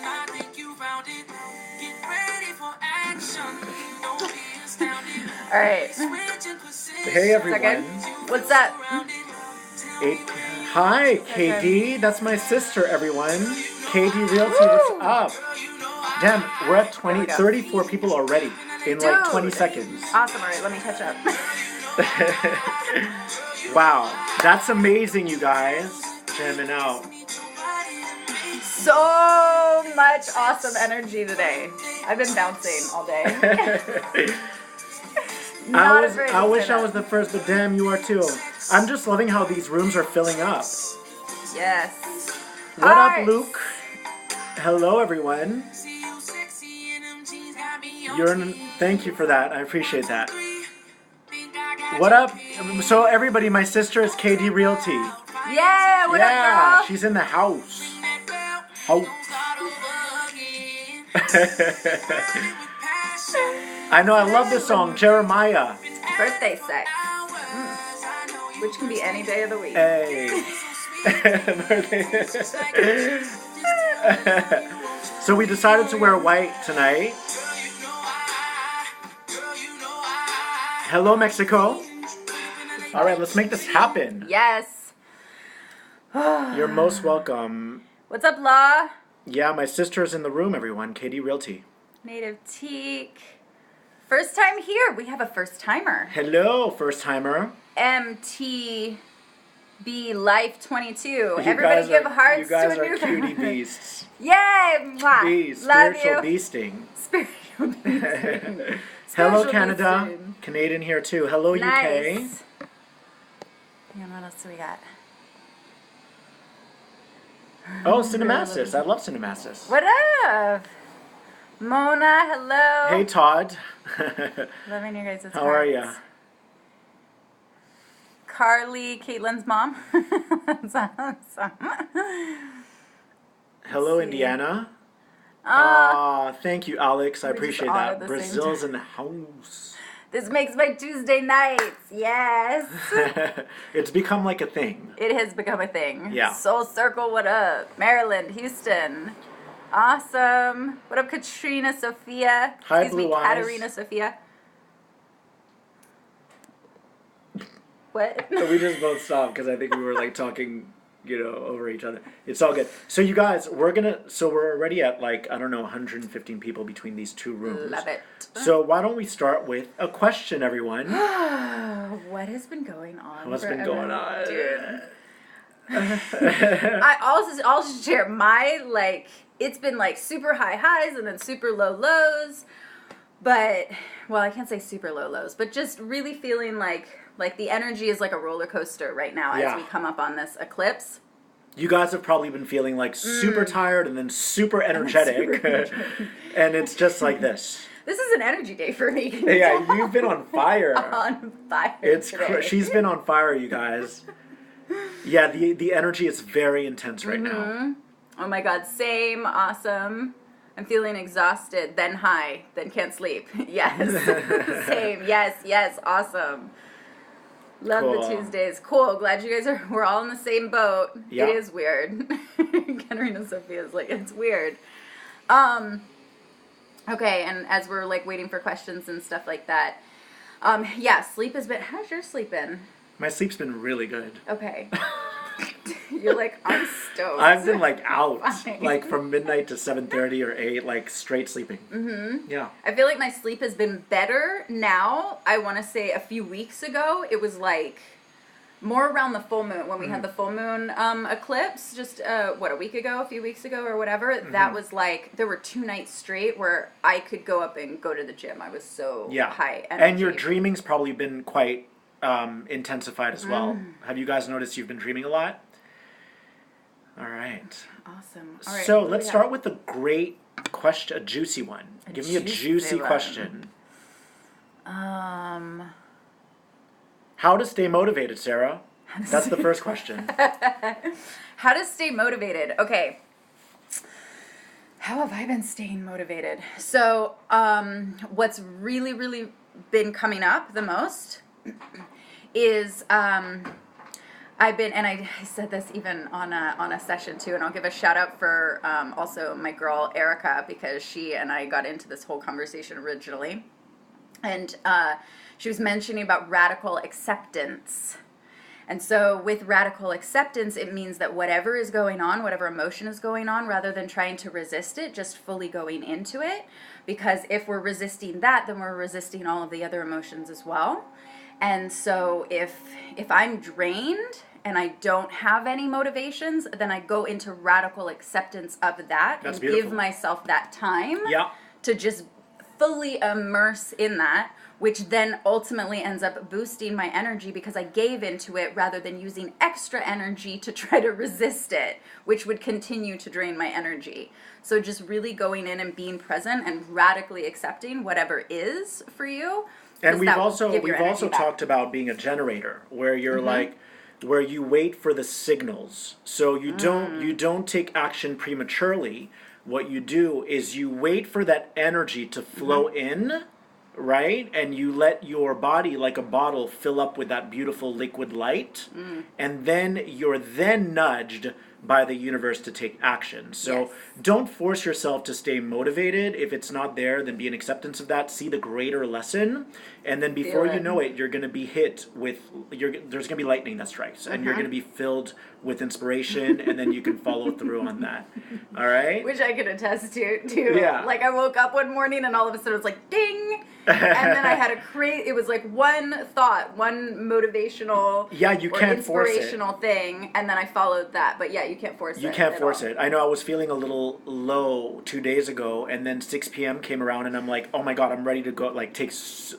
I think you found it. Get ready for action. Don't be astounded. All right. Hey everyone. What's up? Hi, KD. That's my sister, everyone. KD Realty, what's up? Damn, we're at 34 people already in like 20 seconds. Awesome. All right, let me catch up. Wow, that's amazing, you guys. Jamming out. So much awesome energy today. I've been bouncing all day. I wish I was the first, but damn, you are too. I'm just loving how these rooms are filling up. Yes. What up, Luke? Hello, everyone. Thank you for that. I appreciate that. What up? So everybody, my sister is KD Realty. Yeah, what up, girl? She's in the house. I know, I love this song, Jeremiah. Birthday sex. Which can be any day of the week. Hey. So we decided to wear white tonight. Hello, Mexico. All right, let's make this happen. Yes. You're most welcome. What's up, Law? Yeah, my sister's in the room, everyone. KD Realty. Native Teak. First time here. We have a first timer. Hello, first timer. MTB Life 22. Everybody give hearts to a new guy. You guys are cutie beasts. Yay! Mwah. Beast. Love Spiritual you. beasting. Spiritual beasting. Hello, Canada. Beasting. Canadian here too. Hello, nice. UK. And what else do we got? Oh, Cinemasis. I love Cinemasis. What up? Mona, hello. Hey, Todd. Loving your guys' How are ya? Carly, Caitlin's mom. That's awesome. Hello, Indiana. Thank you, Alex. I appreciate that. Brazil's in the house. This makes my Tuesday nights. Yes. It's become like a thing. It has become a thing. Yeah. Soul Circle, what up? Maryland, Houston. Awesome. What up, Katrina Sophia? Hi, Blue Eyes. Katarina Sophia. What? So we just both stopped because I think we were like talking, over each other. It's all good. So you guys, we're already at 115 people between these two rooms. Love it. So why don't we start with a question, everyone? What has been going on? What's been going on? Dude. I'll share my, it's been super high highs and then super low lows. But, well, I can't say super low lows, but just really feeling like the energy is like a roller coaster right now as we come up on this eclipse. You guys have probably been feeling super tired and then super energetic. And it's just like this. This is an energy day for me. Yeah, you've been on fire. On fire. She's been on fire, you guys. Yeah, the energy is very intense right now. Oh my God, same, awesome. I'm feeling exhausted, then high, then can't sleep. Yes, same, yes, awesome. Love the Tuesdays. Cool, glad you guys we're all in the same boat. Yeah. It is weird. Katarina Sophia's it's weird. Okay, and as we're waiting for questions and stuff like that, sleep has been, how's your sleep been? My sleep's been really good. Okay. You're I'm stoked. I've been out, from midnight to 7:30 or 8, straight sleeping. Mm-hmm. Yeah. I feel my sleep has been better now. I want to say a few weeks ago, it was more around the full moon, when we had the full moon eclipse, just, a few weeks ago or whatever. Mm-hmm. That was there were 2 nights straight where I could go up and go to the gym. I was so high energy. And your dreaming's probably been quite intensified as well. Have you guys noticed you've been dreaming a lot? All right. Awesome. All right. So let's start with a great question, a juicy one. Give me a juicy question. How to stay motivated, Serah? That's the first question. How to stay motivated. Okay. How have I been staying motivated? So, what's really, really been coming up the most is I've been, and I said this even on a session too, and I'll give a shout out for also my girl Erica, because she and I got into this whole conversation originally, and she was mentioning about radical acceptance. And so with radical acceptance, it means that whatever is going on, whatever emotion is going on, rather than trying to resist it, just fully going into it. Because if we're resisting that, then we're resisting all of the other emotions as well. And so if I'm drained and I don't have any motivations, then I go into radical acceptance of that. That's and beautiful. give myself that time Yeah. to just fully immerse in that, which then ultimately ends up boosting my energy because I gave into it rather than using extra energy to try to resist it, which would continue to drain my energy. So just really going in and being present and radically accepting whatever is for you. And 'cause we've that will also give your energy back. talked about being a generator, where you're like, where you wait for the signals. So you don't take action prematurely. What you do is you wait for that energy to flow in, right? And you let your body, like a bottle, fill up with that beautiful liquid light, and then you're then nudged by the universe to take action. So Yes. don't force yourself to stay motivated. If it's not there, then be in acceptance of that. See the greater lesson, and then before Feel you it. know it, you're going to be hit with there's going to be lightning that strikes, and you're going to be filled with inspiration, and then you can follow through on that. All right. Which I could attest to too. Yeah. Like I woke up one morning and all of a sudden it was like ding, and then I had a it was like one thought, one motivational, Yeah, you or can't force it. inspirational thing, and then I followed that. But yeah, you can't force it. You can't at force all. it. I know I was feeling a little low 2 days ago, and then 6 p.m. came around, and I'm like, oh my God, I'm ready to go, like, take,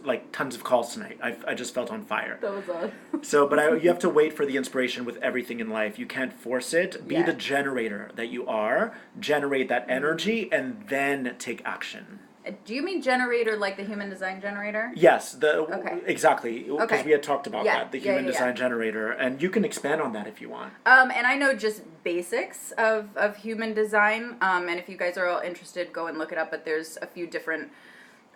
like, tons of calls tonight. I just felt on fire. That was odd. So, but you have to wait for the inspiration with everything in life. You can't force it. Be Yeah. the generator that you are. Generate that energy, and then take action. Do you mean generator like the human design generator? Yes, Okay. exactly, because Okay. we had talked about Yeah, that, the yeah, human yeah, design yeah. generator, and you can expand on that if you want. And I know just basics of human design. And if you guys are all interested, go and look it up. But there's a few different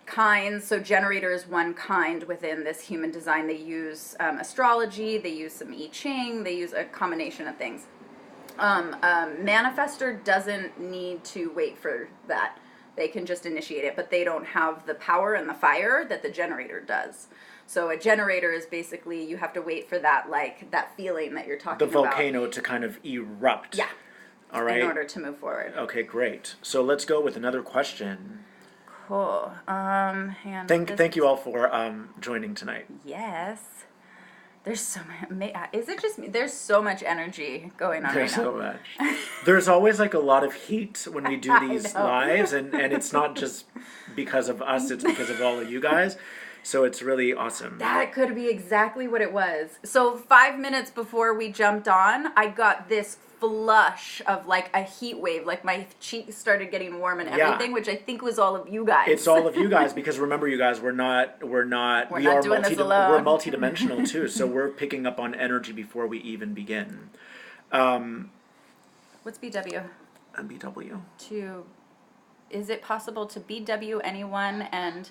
kinds. So generator is one kind within this human design. They use astrology. They use some I Ching. They use a combination of things. Manifester doesn't need to wait for that. They can just initiate it, but they don't have the power and the fire that the generator does. So a generator is basically, you have to wait for that, like, that feeling that you're talking The about. volcano to kind of erupt. Yeah. All right. In order to move forward. Okay, great. So let's go with another question. Cool. Hang on. Thank you all for joining tonight. Yes. There's so much. Is it just me? There's so much energy going on There's right so now. much. There's always like a lot of heat when we do I these know. lives, and it's not just because of us, it's because of all of you guys. So it's really awesome. That could be exactly what it was. So 5 minutes before we jumped on, I got this flush of like a heat wave. Like my cheeks started getting warm and Yeah. everything, which I think was all of you guys. It's all of you guys, because remember, you guys, we not are doing this alone. we're multidimensional too. So we're picking up on energy before we even begin. What's BW? BW. Is it possible to BW anyone and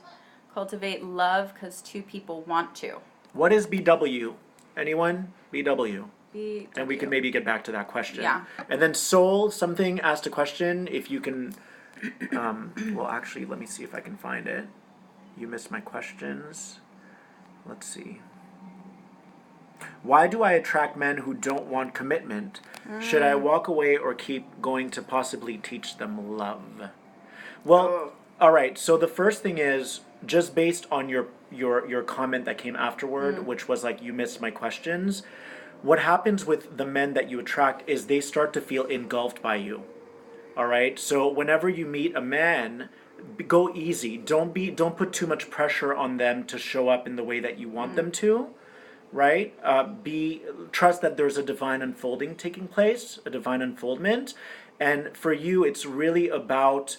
cultivate love because two people want to? What is BW? Anyone? BW. BW. And we can maybe get back to that question. Yeah. And then Soul something asked a question. If you can, well, actually, let me see if I can find it. You missed my questions. Let's see. Why do I attract men who don't want commitment? Should I walk away or keep going to possibly teach them love? Well, all right. So the first thing is, just based on your comment that came afterward, which was like, you missed my questions. What happens with the men that you attract is they start to feel engulfed by you. All right. So whenever you meet a man, go easy. Don't put too much pressure on them to show up in the way that you want them to. Right? Trust that there's a divine unfolding taking place, a divine unfoldment. And for you, it's really about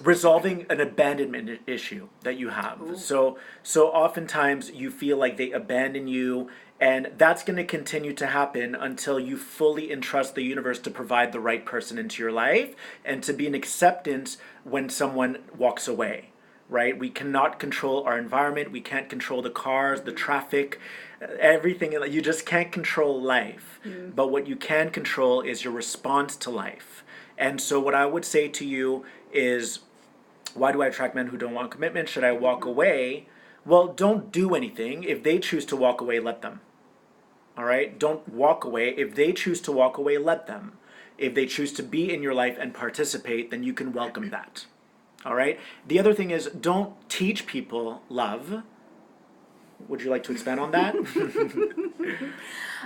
resolving an abandonment issue that you have. Ooh. So oftentimes you feel like they abandon you, and that's going to continue to happen until you fully entrust the universe to provide the right person into your life and to be in acceptance when someone walks away. Right? We cannot control our environment. We can't control the cars, the traffic. everything, you just can't control life. But what you can control is your response to life. And so what I would say to you is, why do I attract men who don't want commitment? Should I walk away? Well, don't do anything. If they choose to walk away, let them. All right? Don't walk away. If they choose to walk away, let them. If they choose to be in your life and participate, then you can welcome that. All right? The other thing is, don't teach people love. Would you like to expand on that?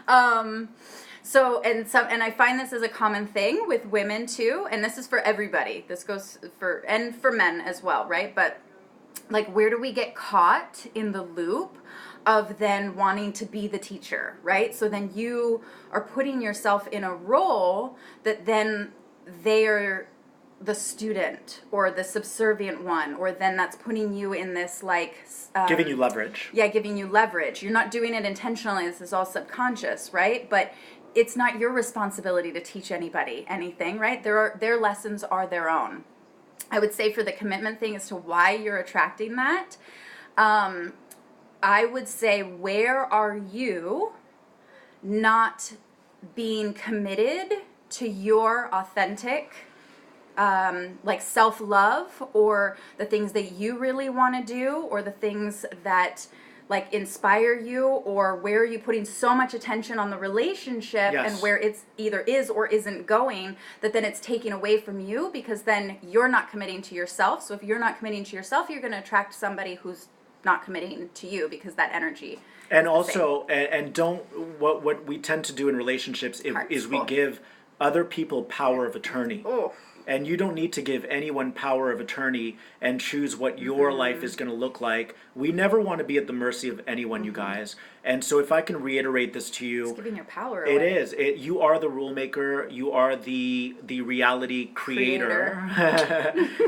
And I find this is a common thing with women too, and this is for everybody. This goes for men as well, right? But like, where do we get caught in the loop of then wanting to be the teacher, right? So then you are putting yourself in a role that then they're the student or the subservient one, or then that's putting you in this like giving you leverage. Yeah, giving you leverage. You're not doing it intentionally. This is all subconscious, right? But it's not your responsibility to teach anybody anything, right? Their lessons are their own. I would say for the commitment thing as to why you're attracting that, I would say, where are you not being committed to your authentic like self-love, or the things that you really want to do, or the things that like inspire you, or where are you putting so much attention on the relationship Yes. and where it's either is or isn't going, that then it's taking away from you, because then you're not committing to yourself. So if you're not committing to yourself, you're going to attract somebody who's not committing to you, because that energy. And also, and don't, what we tend to do in relationships is we give other people power of attorney. Oh. And you don't need to give anyone power of attorney and choose what your life is going to look like. We never want to be at the mercy of anyone, you guys. And so if I can reiterate this to you, It's giving your power away. it is. You are the rule maker. You are the reality creator.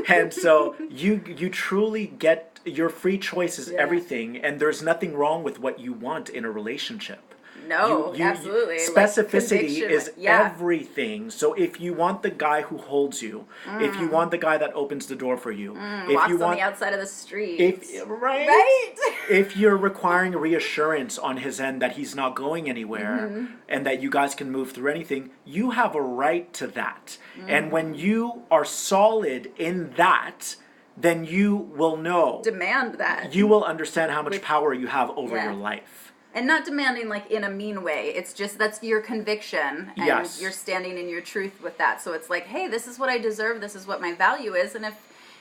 And so you truly get, your free choice is everything. And there's nothing wrong with what you want in a relationship. No, absolutely. Specificity Like, is everything. So if you want the guy who holds you, if you want the guy that opens the door for you, if walks you want on the outside of the street, right? If you're requiring reassurance on his end that he's not going anywhere and that you guys can move through anything, you have a right to that. And when you are solid in that, then you will know. Demand that. You will understand how much power you have over your life. And not demanding like in a mean way. It's just, that's your conviction, and you're standing in your truth with that. So it's like, hey, this is what I deserve. This is what my value is. And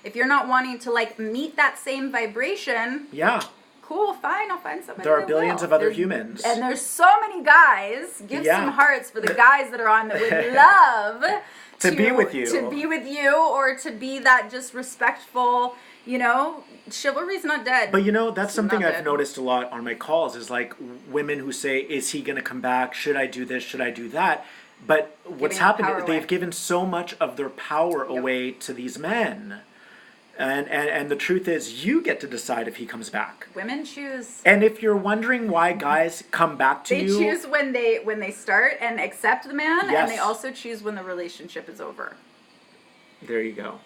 if you're not wanting to like meet that same vibration, cool, fine, I'll find somebody. There are billions of other humans. And there's so many guys. Give some hearts for the guys that are on that would love to be with you. To be with you, or to be that just respectful, you know, chivalry's not dead. But you know, that's something I've noticed a lot on my calls, is like women who say, is he going to come back? Should I do this? Should I do that? But what's happened, they've given so much of their power away to these men. And the truth is, you get to decide if he comes back. Women choose. And if you're wondering why guys come back to you, they choose when they start and accept the man, and they also choose when the relationship is over. There you go.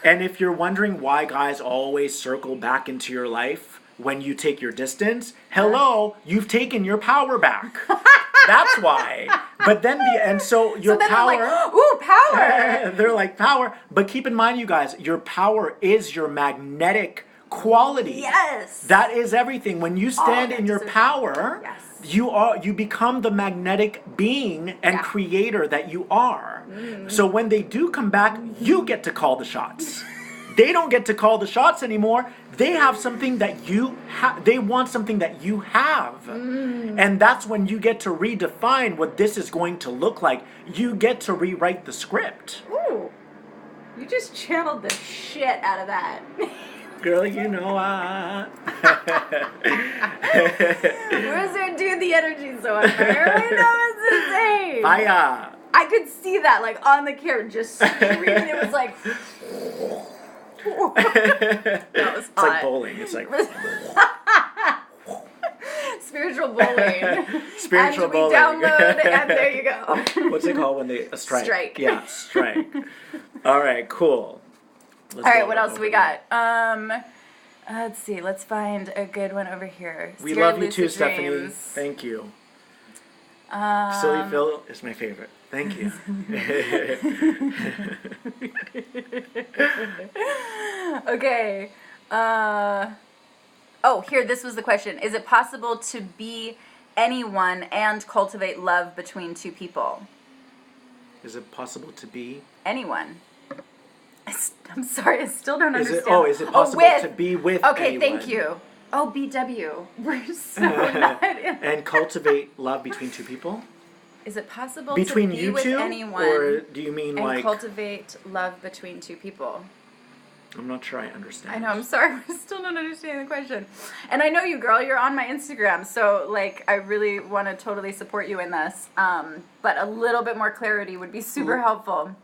And if you're wondering why guys always circle back into your life when you take your distance, hello, you've taken your power back. That's why. But then so your power. They're like, ooh, power. They're like, power. But keep in mind, you guys, your power is your magnetic quality. Yes. That is everything. When you stand in your power, you become the magnetic being and creator that you are. So when they do come back, you get to call the shots. They don't get to call the shots anymore. They have something that you have. They want something that you have. And that's when you get to redefine what this is going to look like. You get to rewrite the script. Ooh. You just channeled the shit out of that. Girl, you know Where's there doing the energy so much? I really know it's insane. Fire. I could see that like on the camera, just screaming. It was like. That was hot. It's like bowling. It's like spiritual bowling. Spiritual and bowling. We download, and there you go. What's it called when they a strike? Strike. Yeah, strike. All right, cool. All right, what else we got? Let's see. Let's find a good one over here. We Sierra love you too, Lucid Stephanie. Dreams. Thank you. Silly Phil is my favorite. Thank you. Okay. Oh, here, this was the question. Is it possible to be anyone and cultivate love between two people? Is it possible to be? Anyone. I'm sorry, I still don't Is understand. it possible to be with Okay, anyone? thank you. Oh, BW. We're so not in. And cultivate love between two people? Is it possible Between to be you with two? anyone Or do you mean and like... cultivate love between two people? I'm not sure I understand. I know, I'm sorry, I still don't understand the question. And I know you, girl, you're on my Instagram, so, like, I really want to totally support you in this. But a little bit more clarity would be super helpful.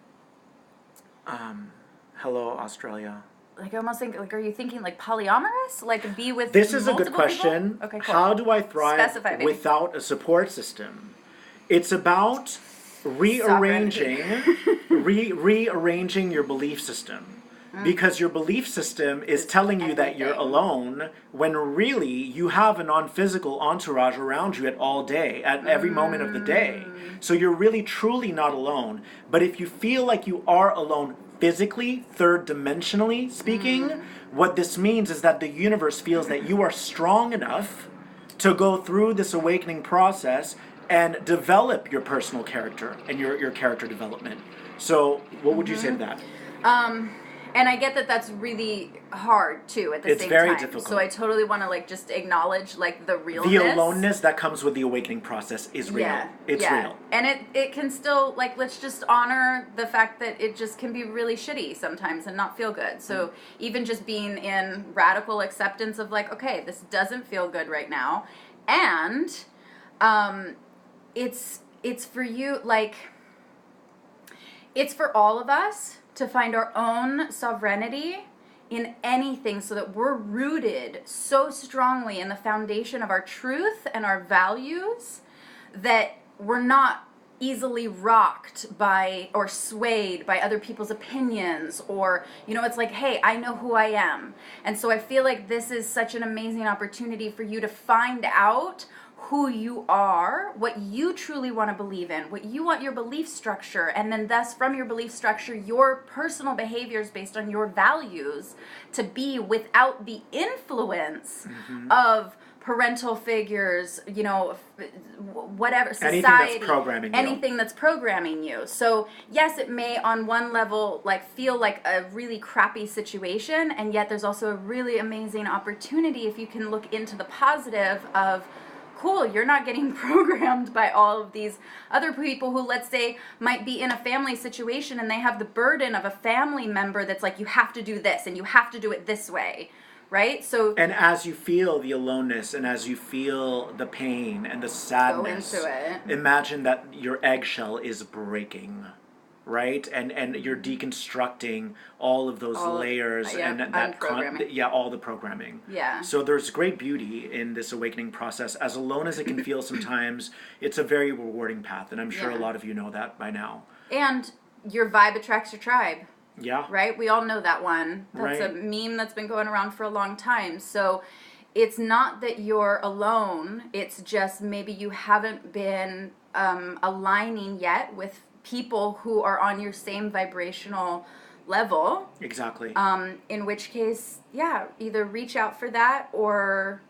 Hello, Australia. Like, I almost think, like, are you thinking, like, polyamorous? Like, be with This is a good multiple question. people? Okay, cool. How do I thrive Specify, baby. without a support system? It's about rearranging rearranging your belief system. Because your belief system is telling you that you're alone when really you have a non-physical entourage around you at all day, at every moment of the day. So you're really truly not alone. But if you feel like you are alone physically, third dimensionally speaking, what this means is that the universe feels that you are strong enough to go through this awakening process and develop your personal character and your character development. So what would you say to that? And I get that that's really hard, too, at the same time. It's very difficult. So I totally want to, like, just acknowledge, like, the realness. The aloneness that comes with the awakening process is real. Yeah. It's real. And it can still, like, let's just honor the fact that it just can be really shitty sometimes and not feel good. So even just being in radical acceptance of, like, okay, this doesn't feel good right now. And it's for you, like, it's for all of us to find our own sovereignty in anything so that we're rooted so strongly in the foundation of our truth and our values that we're not easily rocked by or swayed by other people's opinions, or, you know, it's like, hey, I know who I am. And so I feel like this is such an amazing opportunity for you to find out who you are, what you truly want to believe in, what you want your belief structure, and then thus from your belief structure, your personal behaviors based on your values to be without the influence of parental figures, you know, whatever, society, anything that's programming you. So yes, it may on one level like feel like a really crappy situation, and yet there's also a really amazing opportunity if you can look into the positive of, cool, you're not getting programmed by all of these other people who, let's say, might be in a family situation and they have the burden of a family member that's like, you have to do this and you have to do it this way, right? So, and as you feel the aloneness and as you feel the pain and the sadness, go into it. Imagine that your eggshell is breaking, right? And you're deconstructing all of those layers and all the programming. Yeah. So there's great beauty in this awakening process. As alone as it can feel sometimes, it's a very rewarding path, and I'm sure a lot of you know that by now. And your vibe attracts your tribe. Yeah. Right? We all know that one. That's a meme that's been going around for a long time. So it's not that you're alone. It's just maybe you haven't been aligning yet with people who are on your same vibrational level. Exactly. In which case, either reach out for that or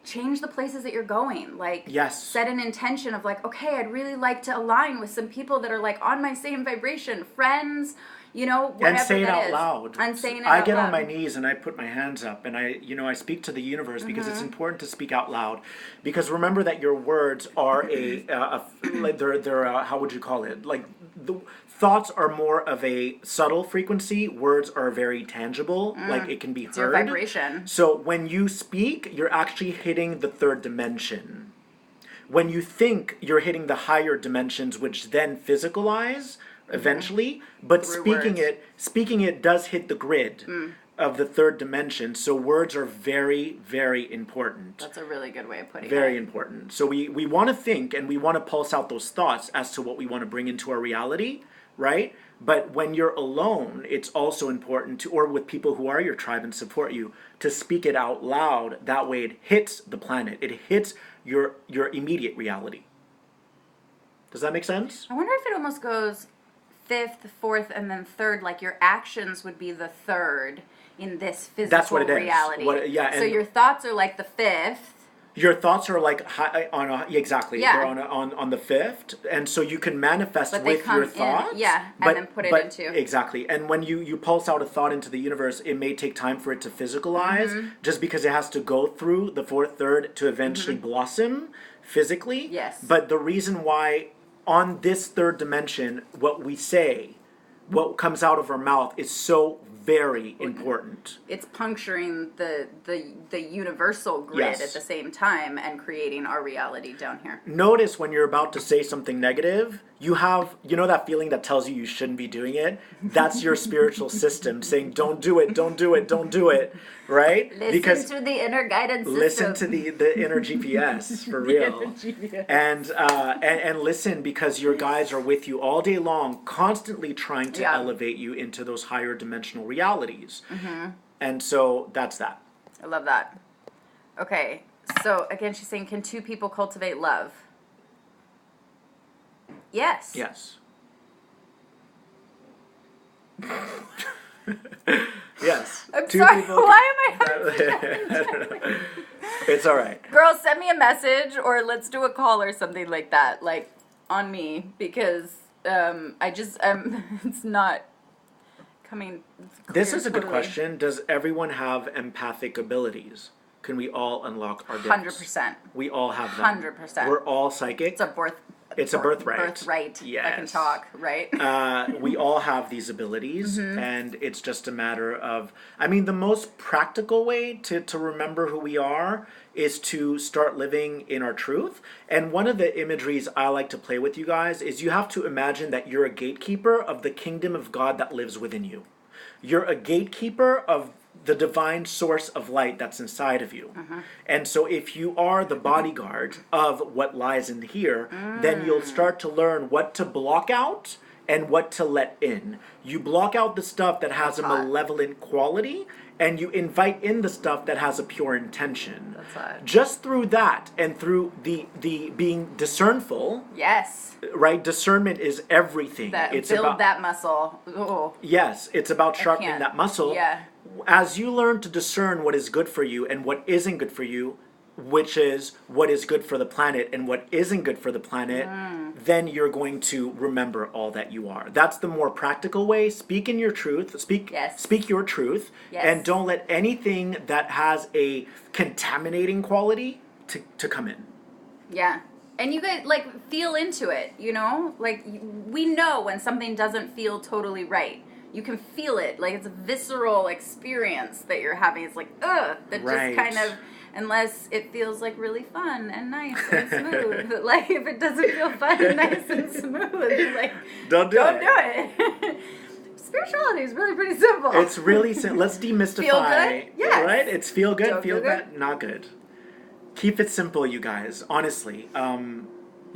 change the places that you're going. Like, set an intention of like, okay, I'd really like to align with some people that are like on my same vibration, friends, you know, whatever and say it that out is. loud. And saying it I out get loud. on my knees and I put my hands up and I speak to the universe because it's important to speak out loud. Because remember that your words are they're how would you call it? Like the thoughts are more of a subtle frequency. Words are very tangible. Like it can be heard. It's your vibration. So when you speak, you're actually hitting the third dimension. When you think, you're hitting the higher dimensions, which then physicalize eventually, but speaking it does hit the grid of the third dimension. So words are very, very important. That's a really good way of putting it. Very important. So we want to think and we want to pulse out those thoughts as to what we want to bring into our reality, right? But when you're alone, it's also important to, or with people who are your tribe and support you, to speak it out loud. That way it hits the planet. It hits your immediate reality. Does that make sense? I wonder if it almost goes fifth, fourth, and then third. Like your actions would be the third in this physical That's what it is. reality. Yeah, so and your thoughts are like the fifth. your thoughts are like high, exactly. Yeah. They're on the fifth, and so you can manifest But they with come your thoughts. in, yeah, and then put it into. Exactly. And when you pulse out a thought into the universe, it may take time for it to physicalize, just because it has to go through the fourth, third to eventually blossom physically. Yes. But the reason why on this third dimension, what we say, what comes out of our mouth, is so very important. It's puncturing the universal grid Yes. at the same time and creating our reality down here. Notice when you're about to say something negative, you have, that feeling that tells you shouldn't be doing it? That's your spiritual system saying, don't do it, don't do it, don't do it, right? Listen to the inner guidance system. Listen to the inner GPS, for real. GPS. And listen, because your guides are with you all day long, constantly trying to elevate you into those higher dimensional realities. And so that's that. I love that. Okay, so again, she's saying, can two people cultivate love? Yes. Yes. Yes. I'm sorry, why am I I don't know. It's all right. Girl, send me a message or let's do a call or something like that, like on me, because it's not coming clear. This is a good totally. question. Does everyone have empathic abilities? Can we all unlock our gifts? 100%. We all have them. 100%. We're all psychic. It's a birthright. Birthright. Yes. I can talk, right? We all have these abilities, and it's just a matter of, the most practical way to remember who we are is to start living in our truth. And one of the imageries I like to play with you guys is you have to imagine that you're a gatekeeper of the kingdom of God that lives within you. You're a gatekeeper of the divine source of light that's inside of you. And so if you are the bodyguard of what lies in here, then you'll start to learn what to block out and what to let in. You block out the stuff that has a malevolent quality, and you invite in the stuff that has a pure intention. That's hot. Just through that and through the being discernful. Yes. Right? Discernment is everything. It's build that muscle. Oh. Yes, it's about sharpening that muscle. Yeah. As you learn to discern what is good for you and what isn't good for you, which is what is good for the planet and what isn't good for the planet, then you're going to remember all that you are. That's the more practical way. Speak in your truth. Speak your truth. Yes. And don't let anything that has a contaminating quality to come in. Yeah. And you guys, feel into it, we know when something doesn't feel totally right. You can feel it. It's a visceral experience that you're having. It's that just kind of, unless it feels really fun and nice and smooth. If it doesn't feel fun and nice and smooth, don't do it. Spirituality is really pretty simple. It's really simple. Let's demystify. Feel good? Yes. Right? It's feel good, Don't feel feel bad, not good. Keep it simple, you guys. Honestly,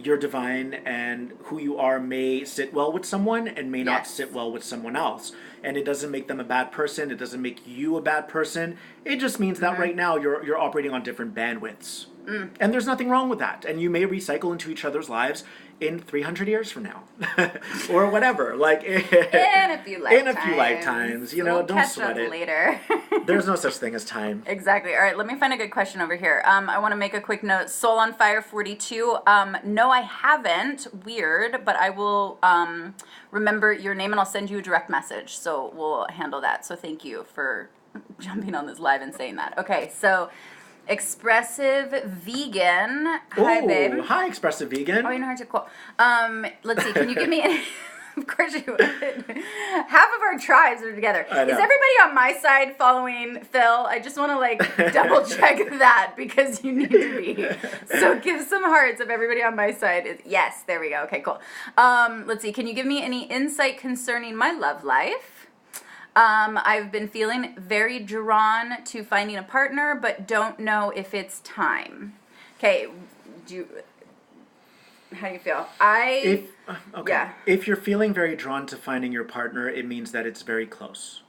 you're divine, and who you are may sit well with someone and may not sit well with someone else. And it doesn't make them a bad person. It doesn't make you a bad person. It just means that right now you're operating on different bandwidths. And there's nothing wrong with that. And you may recycle into each other's lives in 300 years from now. Or whatever. In a few lifetimes. Don't catch sweat up it. Later. There's no such thing as time. Exactly. All right, let me find a good question over here. I want to make a quick note. Soul on Fire 42. No, I haven't. Weird, but I will remember your name and I'll send you a direct message. So we'll handle that. So thank you for jumping on this live and saying that. Okay, so Expressive Vegan. Hi, babe. Hi, Expressive Vegan. Oh, you know how to call. Let's see. Can you give me any... Of course you would. Half of our tribes are together. Is everybody on my side following Phil? I just want to double check that because you need to be. So give some hearts if everybody on my side is. Yes, there we go. Okay, cool. Let's see. Can you give me any insight concerning my love life? I've been feeling very drawn to finding a partner, but don't know if it's time. Okay, How do you feel? If you're feeling very drawn to finding your partner, it means that it's very close.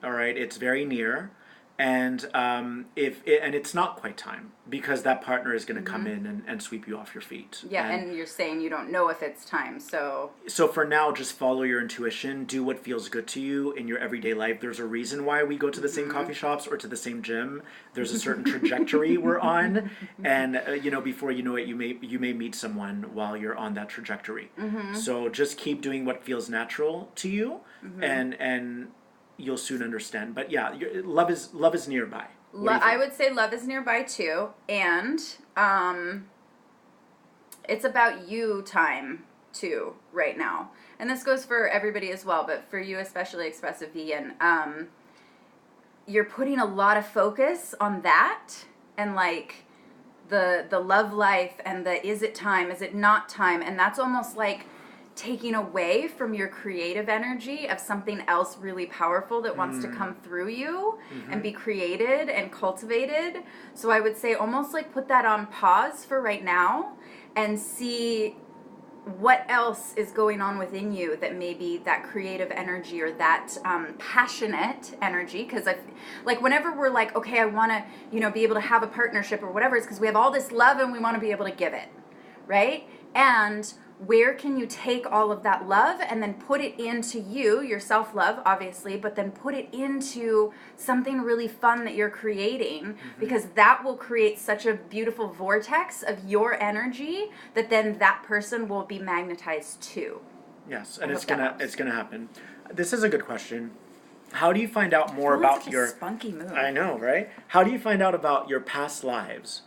All right, it's very near, and and it's not quite time, because that partner is going to come in and sweep you off your feet. Yeah, and you're saying you don't know if it's time, so for now, just follow your intuition. Do what feels good to you in your everyday life. There's a reason why we go to the same coffee shops or to the same gym. There's a certain trajectory we're on, and before you know it, you may meet someone while you're on that trajectory. So just keep doing what feels natural to you, and you'll soon understand. But yeah, love is nearby. I would say love is nearby too, and it's about you time too right now. And this goes for everybody as well, but for you especially, Expressive Vegan, you're putting a lot of focus on that, and like the love life, and the is it time, is it not time, and that's almost like taking away from your creative energy of something else really powerful that wants to come through you and be created and cultivated. So I would say almost like put that on pause for right now and see what else is going on within you that maybe that creative energy or that passionate energy. Because like whenever we're like, okay, I want to be able to have a partnership or whatever, it's because we have all this love and we want to be able to give it, right? And where can you take all of that love and then put it into your self-love, obviously, but then put it into something really fun that you're creating, because that will create such a beautiful vortex of your energy that then that person will be magnetized to. Yes, and it's gonna happen. This is a good question. How do you find out more about your spunky move? I know, right? How do you find out about your past lives?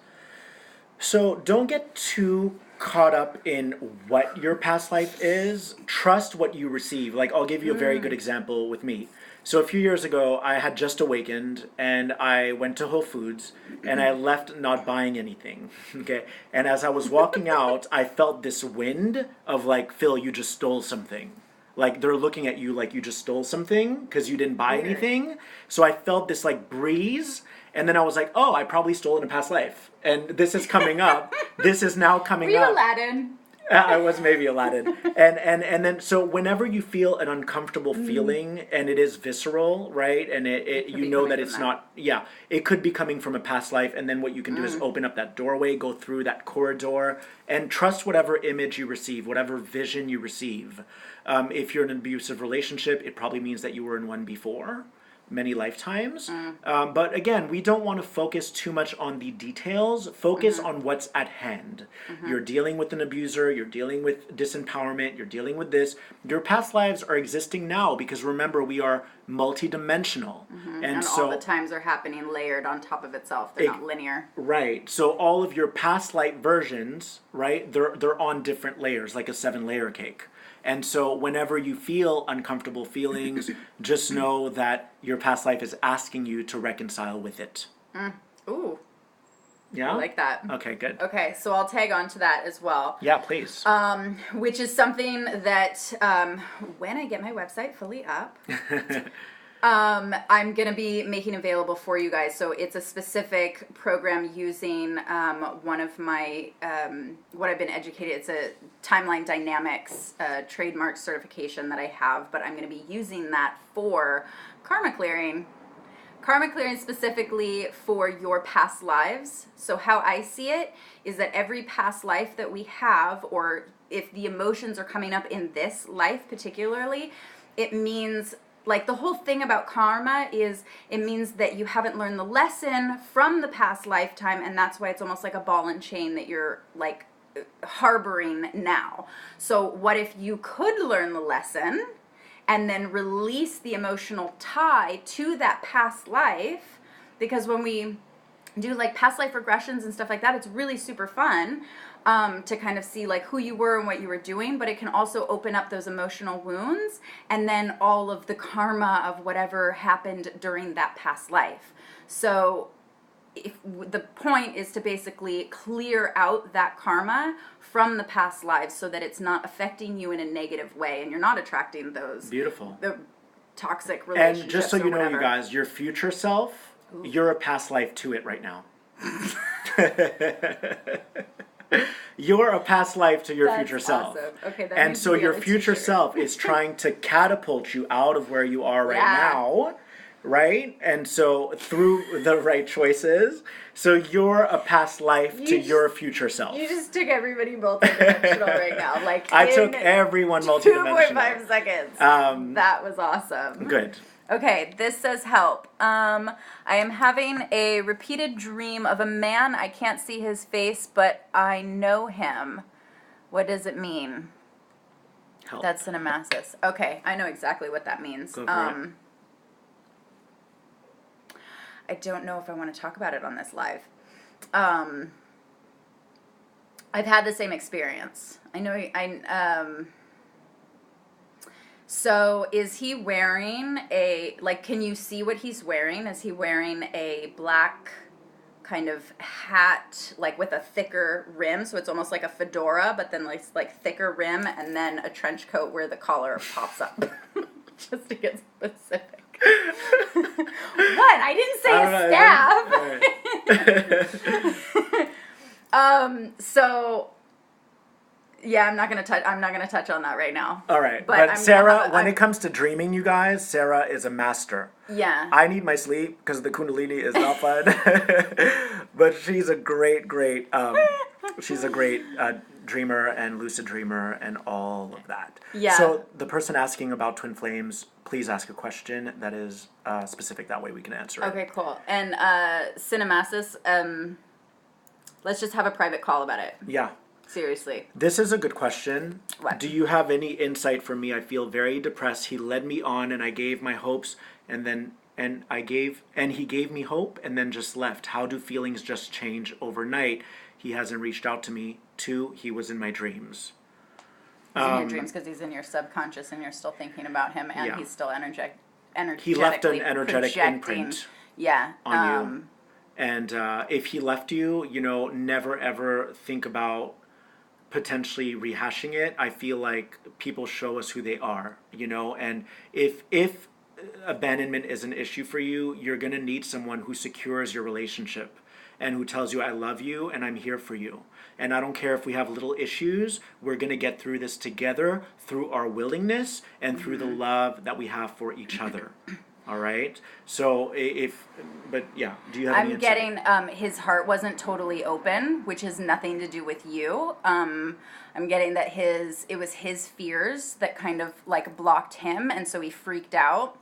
So don't get too caught up in what your past life is. Trust what you receive. Like, I'll give you a very good example with me. So a few years ago, I had just awakened, and I went to Whole Foods, and I left not buying anything. Okay, and as I was walking out, I felt this wind of like, Phil, you just stole something. Like, they're looking at you like you just stole something because you didn't buy anything. So I felt this like breeze, and then I was like, oh, I probably stole in a past life. And this is coming up. This is now coming up. Were you Aladdin? I was maybe Aladdin. And then, so whenever you feel an uncomfortable feeling, and it is visceral, right? And it you know that it's not, it could be coming from a past life. And then what you can do is open up that doorway, go through that corridor, and trust whatever image you receive, whatever vision you receive. If you're in an abusive relationship, it probably means that you were in one before. Many lifetimes. But again, we don't want to focus too much on the details. Focus on what's at hand. You're dealing with an abuser, you're dealing with disempowerment, you're dealing with this. Your past lives are existing now, because remember, we are multidimensional. And so all the times are happening layered on top of itself. They're not linear. Right. So all of your past life versions, right, they're on different layers, like a 7-layer cake. And so whenever you feel uncomfortable feelings, just know that your past life is asking you to reconcile with it. Ooh. Yeah? I like that. Okay, good. Okay, so I'll tag on to that as well. Yeah, please. Which is something that when I get my website fully up, I'm going to be making available for you guys. So it's a specific program using one of my, what I've been educated, it's a timeline dynamics trademark certification that I have, but I'm going to be using that for karma clearing. Karma clearing specifically for your past lives. So how I see it is that every past life that we have, or if the emotions are coming up in this life particularly, it means, like, the whole thing about karma is it means that you haven't learned the lesson from the past lifetime, and that's why it's almost like a ball and chain that you're like harboring now. So what if you could learn the lesson and then release the emotional tie to that past life? Because when we do like past life regressions and stuff like that, it's really super fun to kind of see like who you were and what you were doing, but it can also open up those emotional wounds and then all of the karma of whatever happened during that past life. So if the point is to basically clear out that karma from the past lives so that it's not affecting you in a negative way and you're not attracting those the toxic relationships. And just so you know, you guys, your future self, you're a past life to it right now. You're a past life to your That's future self. awesome. Okay, that And needs so to be your on a future t-shirt. self is trying to catapult you out of where you are right Yeah. now, right? And so through the right choices, so you're a past life to your future self. You just took everybody multidimensional right now. Like I in took everyone multidimensional. 2.5 seconds. That was awesome. Good. Okay, this says help. I am having a repeated dream of a man. I can't see his face, but I know him. What does it mean? Help. That's cinemasis. Okay, I know exactly what that means. Go for it. I don't know if I want to talk about it on this live. I've had the same experience. I know so is he wearing can you see what he's wearing? Is he wearing a black kind of hat, like with a thicker rim, so it's almost like a fedora, but then like thicker rim, and then a trench coat where the collar pops up? Just to get specific. What? I didn't say a staff. So yeah, I'm not gonna touch on that right now. All right, but Serah, when it comes to dreaming, you guys, Serah is a master. Yeah. I need my sleep because the Kundalini is not fun, but she's a great dreamer and lucid dreamer and all of that. Yeah. So the person asking about twin flames, please ask a question that is specific. That way we can answer it. Okay, cool. And cinemasis, let's just have a private call about it. Yeah. Seriously. This is a good question. What? Do you have any insight for me? I feel very depressed. He led me on and I gave my hopes and he gave me hope and then just left. How do feelings just change overnight? He hasn't reached out to me. 2, he was in my dreams. He's in your dreams because he's in your subconscious and you're still thinking about him, and he's still energetically He left an energetic projecting. imprint Yeah. on you. And if he left you, never ever think about potentially rehashing it. I feel like people show us who they are, and if abandonment is an issue for you, you're going to need someone who secures your relationship and who tells you, I love you and I'm here for you. And I don't care if we have little issues, we're going to get through this together through our willingness and through the love that we have for each other. All right. So do you have any insight? getting his heart wasn't totally open, which has nothing to do with you. I'm getting that it was his fears that kind of blocked him, and so he freaked out.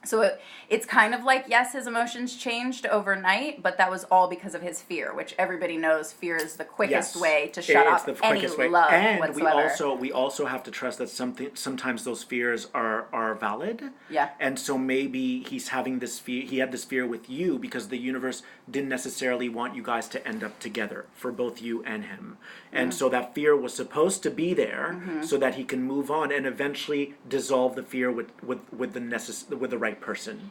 So it's kind of like, yes, his emotions changed overnight, but that was all because of his fear, which everybody knows fear is the quickest way to shut off any love and whatsoever. we also have to trust that sometimes those fears are valid. Yeah. And so maybe he's having this fear. He had this fear with you because the universe didn't necessarily want you guys to end up together for both you and him. And so that fear was supposed to be there so that he can move on and eventually dissolve the fear with the right person.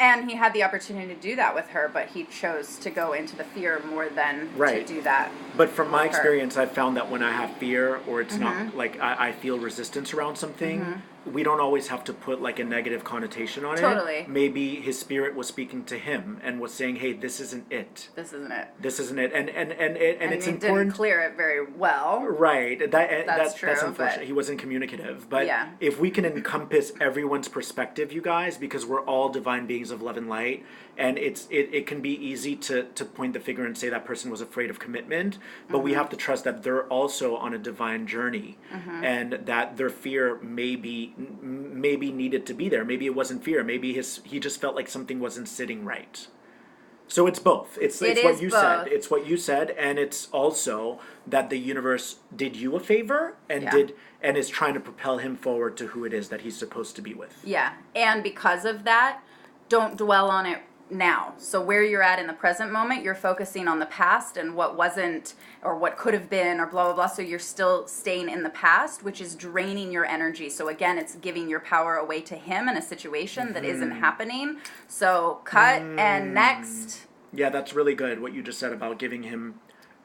And he had the opportunity to do that with her, but he chose to go into the fear more than to do that. But from my experience, I've found that when I have fear or it's not like I feel resistance around something, we don't always have to put a negative connotation on it. Totally. Maybe his spirit was speaking to him and was saying, hey, this isn't it. This isn't it. This isn't it. And it's he important. Didn't clear it very well. Right. That's true, that's unfortunate. but He wasn't communicative. But yeah. if we can encompass everyone's perspective, you guys, because we're all divine beings of love and light, and it can be easy to point the finger and say that person was afraid of commitment, but we have to trust that they're also on a divine journey, and that their fear maybe needed to be there. Maybe it wasn't fear. Maybe he just felt like something wasn't sitting right. So it's both. It's what you said. It's what you said, and it's also that the universe did you a favor and is trying to propel him forward to who it is that he's supposed to be with. Yeah, and because of that, don't dwell on it now. So where you're at in the present moment, you're focusing on the past and what wasn't or what could have been or blah, blah, blah. So you're still staying in the past, which is draining your energy. So again, it's giving your power away to him in a situation that isn't happening. So cut and next. Yeah, that's really good what you just said about giving him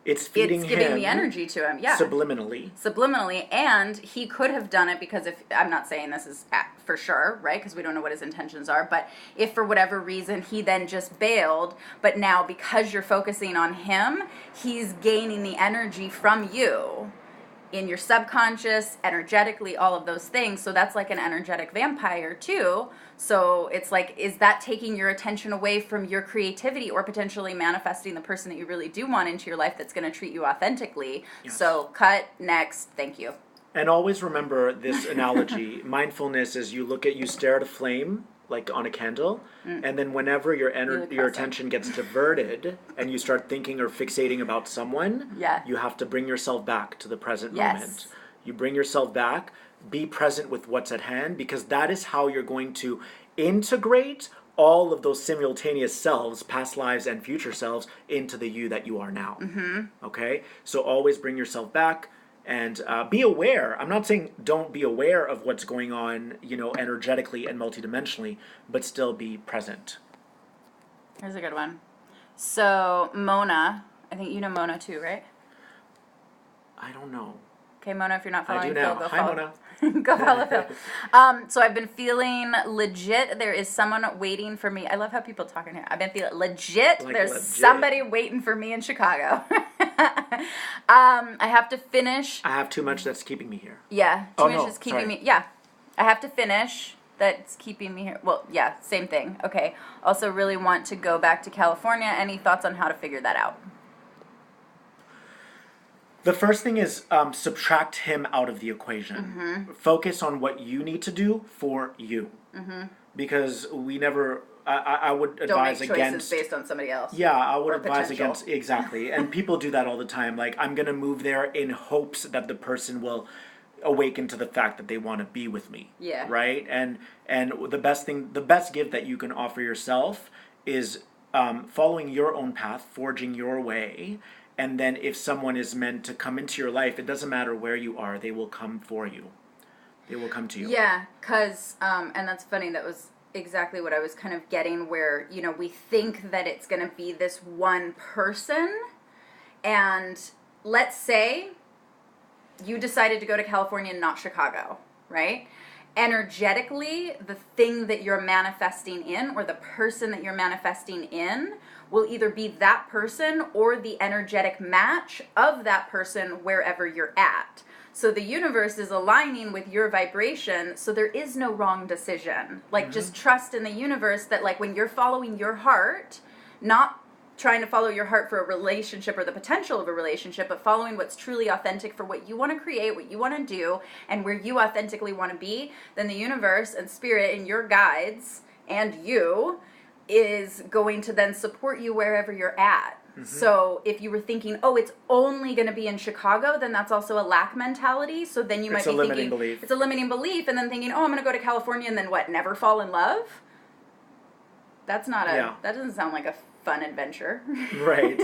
It's feeding It's giving him me energy to him. Yeah. subliminally. And he could have done it because if, I'm not saying this is for sure, right? Because we don't know what his intentions are. But if for whatever reason he then just bailed, but now because you're focusing on him, he's gaining the energy from you in your subconscious, energetically, all of those things. So that's like an energetic vampire too. So it's like, is that taking your attention away from your creativity or potentially manifesting the person that you really do want into your life that's going to treat you authentically? Yes. So cut, next, thank you. And always remember this analogy. Mindfulness is you stare at a flame, like on a candle, and then whenever your attention gets diverted and you start thinking or fixating about someone, you have to bring yourself back to the present moment. You bring yourself back, be present with what's at hand, because that is how you're going to integrate all of those simultaneous selves, past lives and future selves, into the you that you are now. Okay? So always bring yourself back. And be aware. I'm not saying don't be aware of what's going on, energetically and multidimensionally, but still be present. Here's a good one. So Mona, I think you know Mona too, right? I don't know. Okay, Mona, if you're not I following do now. Phil, go Hi, follow. Mona. Go follow Phil. So I've been feeling legit. There is someone waiting for me. I love how people talk in here. I've been feeling legit. Like There's legit. somebody waiting for me in Chicago. I have to finish. I have too much that's keeping me here. Yeah, too Oh, much no, is keeping sorry. me. Yeah, I have to finish. That's keeping me here. Well, yeah, same thing. Okay. Also, really want to go back to California. Any thoughts on how to figure that out? The first thing is subtract him out of the equation. Focus on what you need to do for you. Because we never... I would Don't advise make choices against... based on somebody else. Yeah, I would Or advise potential. against... Exactly. And people do that all the time. Like, I'm going to move there in hopes that the person will awaken to the fact that they want to be with me. Yeah. Right? And the best gift that you can offer yourself is following your own path, forging your way. And then if someone is meant to come into your life, it doesn't matter where you are, they will come for you. They will come to you. Yeah, because, and that's funny, that was exactly what I was kind of getting, where, we think that it's going to be this one person, and let's say you decided to go to California and not Chicago, right? Energetically, the thing that you're manifesting in, or the person that you're manifesting in, will either be that person or the energetic match of that person wherever you're at. So the universe is aligning with your vibration, so there is no wrong decision. Like, just trust in the universe that, like, when you're following your heart, not trying to follow your heart for a relationship or the potential of a relationship, but following what's truly authentic for what you want to create, what you want to do, and where you authentically want to be, then the universe and spirit and your guides and you is going to then support you wherever you're at. So if you were thinking, oh, it's only going to be in Chicago, then that's also a lack mentality. So then you might be thinking, belief. it's a limiting belief, and then thinking, oh, I'm going to go to California and then what, never fall in love? That's not that doesn't sound like a fun adventure. Right.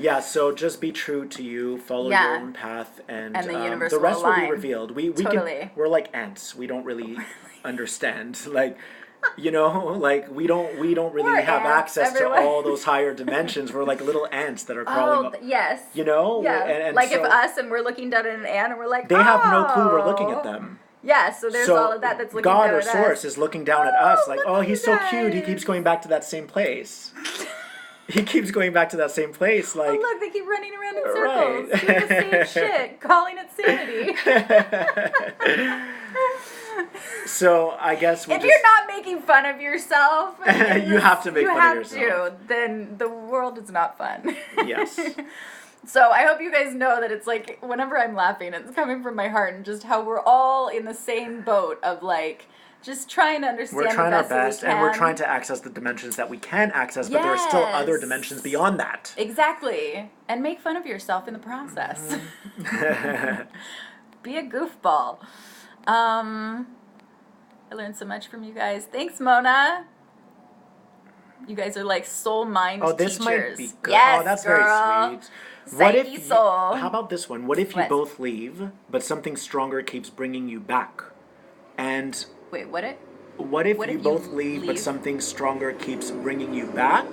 Yeah, so just be true to you, follow your own path, and the universe the rest will be align. revealed. Totally. We're like ants. We don't really understand. Like, like we don't really We're have ants, access everyone. to all those higher dimensions. We're like little ants that are crawling up. Yes. Yeah. And like so if us and we're looking down at an ant and we're like, they have no clue we're looking at them. Yeah, so there's all of that's looking God down or at Source us. is looking down at us like, look oh, at he's you so cute. He guys. keeps going back to that same place. He keeps going back to that same place. Like, Oh, look, they keep running around in circles, Right. doing the same shit, calling it sanity. So I guess If you're not making fun of yourself, You have to make fun of yourself. then the world is not fun. Yes. So I hope you guys know that it's like, whenever I'm laughing, it's coming from my heart, and just how we're all in the same boat of like, just trying to understand We're trying the our best that we best, and we're can. trying to access the dimensions that we can access, but there are still other Yes. dimensions beyond that. Exactly. And make fun of yourself in the process. Be a goofball. I learned so much from you guys. Thanks, Mona. You guys are like soul mind Oh, this teachers. might be good. Yes, Oh, that's girl. very sweet. What if Psyche soul. how about this one? What if you What? both leave, but something stronger keeps bringing you back? And Wait, what? what if What you if both you leave, but leave? something stronger keeps bringing you back?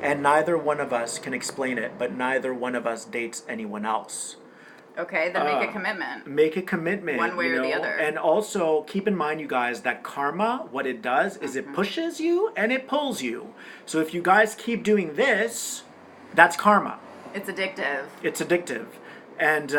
and neither one of us can explain it, but neither one of us dates anyone else. Okay, then make a commitment. Make a commitment. One way or the other. And also keep in mind, you guys, that karma, what it does is it pushes you and it pulls you. So if you guys keep doing this, that's karma. It's addictive. It's addictive. And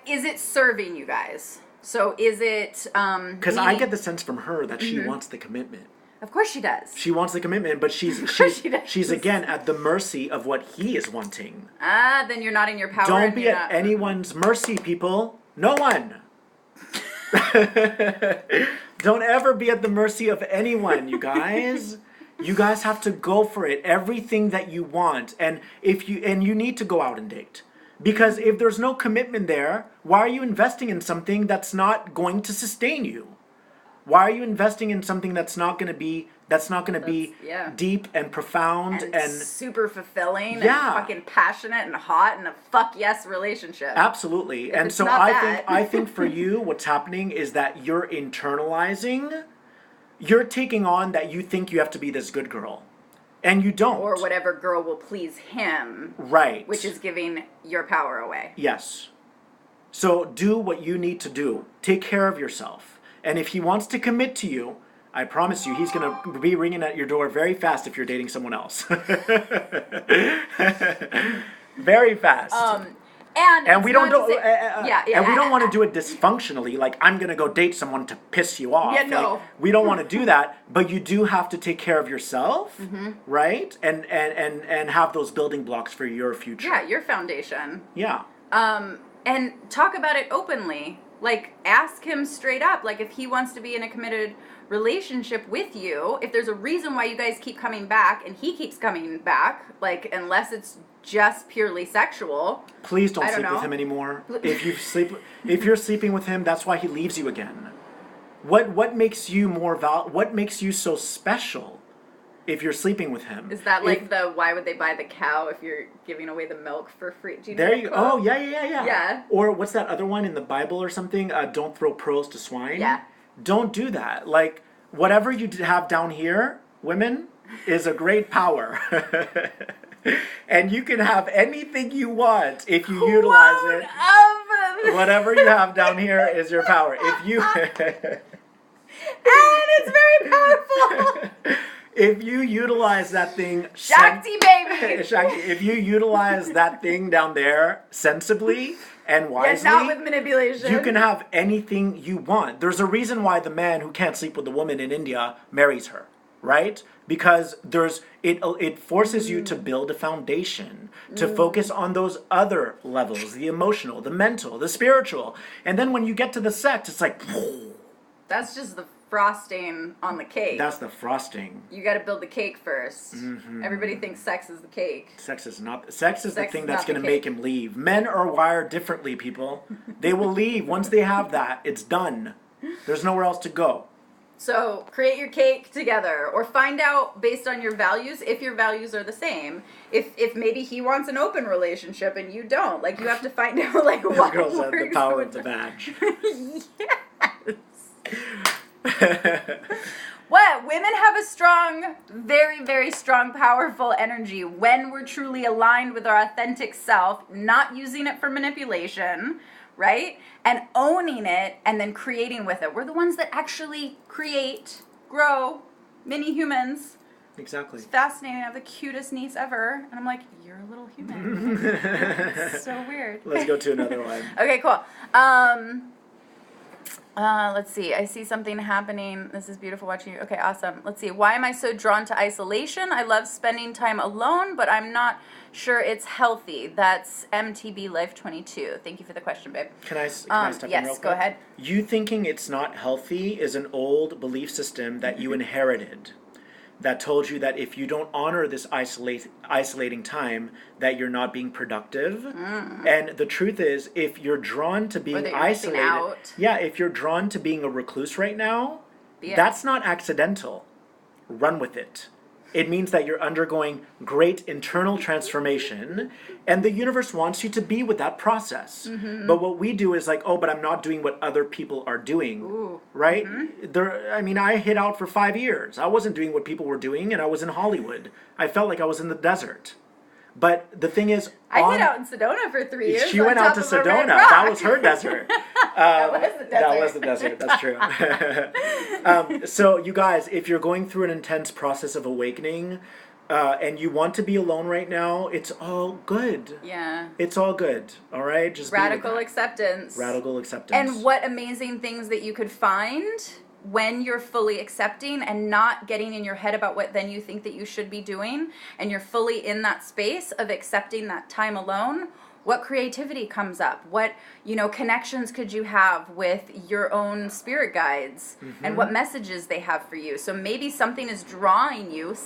is it serving you guys? So is it because I get the sense from her that she wants the commitment. Of course she does. She wants the commitment, but she's again at the mercy of what he is wanting. Then you're not in your power. Don't be at anyone's mercy, people. No one. Don't ever be at the mercy of anyone, you guys. You guys have to go for it. Everything that you want, and you need to go out and date. Because if there's no commitment there, why are you investing in something that's not going to sustain you? Why are you investing in something that's not going to be deep and profound and super fulfilling and Yeah. fucking passionate and hot and a fuck yes relationship? Absolutely. If And it's so not I that. think for you what's happening is that you're internalizing, you're taking on that you think you have to be this good girl. And you don't. Or whatever girl will please him. Right. Which is giving your power away. Yes. So do what you need to do. Take care of yourself. And if he wants to commit to you, I promise you, he's going to be ringing at your door very fast if you're dating someone else. Very fast. And we don't do, and we don't want to do it dysfunctionally. Like, I'm going to go date someone to piss you off. Yeah, no. Like, we don't want to do that. But you do have to take care of yourself, right? And have those building blocks for your future. Yeah, your foundation. Yeah. And talk about it openly. Like, ask him straight up. Like, if he wants to be in a committed relationship with you, if there's a reason why you guys keep coming back and he keeps coming back, like, unless it's just purely sexual. Please don't I don't sleep know. with him anymore. If you're sleeping with him, that's why he leaves you again. What makes you what makes you so special if you're sleeping with him? Is that like why would they buy the cow if you're giving away the milk for free? Do you know There that you quote? Oh, yeah. Yeah. Or what's that other one in the Bible or something? Don't throw pearls to swine. Yeah. Don't do that. Like, whatever you have down here, women, is a great power. And you can have anything you want if you utilize it. Whatever you have down here is your power. If you And it's very powerful. If you utilize that thing, Shakti, baby. Shakti, if you utilize that thing down there sensibly and wisely, not with manipulation. you can have anything you want. There's a reason why the man who can't sleep with the woman in India marries her, right? Because it forces you to build a foundation, to focus on those other levels, the emotional, the mental, the spiritual. And then when you get to the sex, it's like, That's just the frosting on the cake. that's the frosting. You got to build the cake first. Everybody thinks sex is the cake. Sex is the Sex thing is that's not the going to make cake. him leave. Men are wired differently, people. They will leave. Once they have that, it's done. There's nowhere else to go. So create your cake together, or find out based on your values if your values are the same. If maybe he wants an open relationship and you don't, like you have to find out like This what girl said the works power with of the badge. What? Women have a strong, very, very strong, powerful energy when we're truly aligned with our authentic self, not using it for manipulation, right? And owning it and then creating with it. We're the ones that actually create, grow, mini humans. Exactly. It's fascinating. I have the cutest niece ever. And I'm like, you're a little human. It's so weird. Let's go to another one. Okay, cool. Let's see. I see something happening. This is beautiful watching you. Okay, awesome. Let's see. Why am I so drawn to isolation? I love spending time alone, but I'm not sure it's healthy. That's MTB Life 22. Thank you for the question, babe. Can I step in real yes, quick? go ahead. You thinking it's not healthy is an old belief system that you inherited that told you that if you don't honor this isolating time, that you're not being productive. And the truth is, if you're drawn to being that you're missing isolated, out. if you're drawn to being a recluse right now, Yeah. that's not accidental. Run with it. It means that you're undergoing great internal transformation, and the universe wants you to be with that process. But what we do is like, oh, but I'm not doing what other people are doing. Ooh. Right? I hid out for 5 years. I wasn't doing what people were doing, and I was in Hollywood. I felt like I was in the desert. But the thing is, I hid out in Sedona for 3 years. She went out to Sedona. That was her desert. That was the desert. That was the desert. That's true. So, you guys, if you're going through an intense process of awakening, and you want to be alone right now, it's all good. Yeah. It's all good. All right? Just radical acceptance. Radical acceptance. And what amazing things that you could find when you're fully accepting and not getting in your head about what then you think that you should be doing, and you're fully in that space of accepting that time alone. What creativity comes up? What, connections could you have with your own spirit guides, and what messages they have for you? So maybe something is drawing you,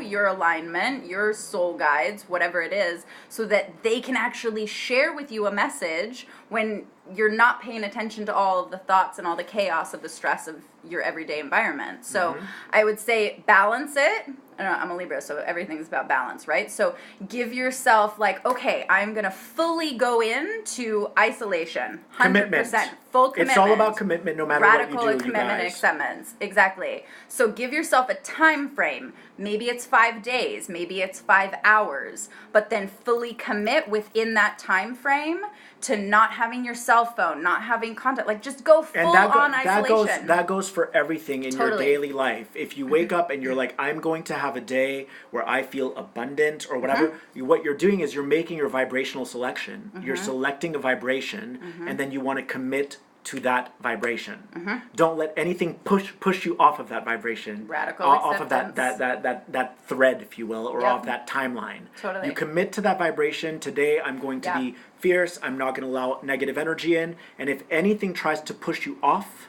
your alignment, your soul guides, whatever it is, so that they can actually share with you a message when you're not paying attention to all of the thoughts and all the chaos of the stress of your everyday environment. So I would say balance it. I'm a Libra, so everything's about balance, right? So give yourself okay, I'm going to fully go into isolation. 100%. Commitment. Full commitment. It's all about commitment no matter Radical what you do, commitment and you guys. acceptance. Exactly. So give yourself a time frame. Maybe it's 5 days. Maybe it's 5 hours. But then fully commit within that time frame to not having your cell phone, not having contact. Just go full on isolation. That goes for everything in your daily life. If you wake up and you're like, I'm going to have a day where I feel abundant or whatever, what you're doing is you're making your vibrational selection. You're selecting a vibration, and then you want to commit to that vibration. Don't let anything push you off of that vibration. Radical off of acceptance. that thread, if you will, or off that timeline. Totally. You commit to that vibration. Today I'm going to be fierce. I'm not going to allow negative energy in. And if anything tries to push you off,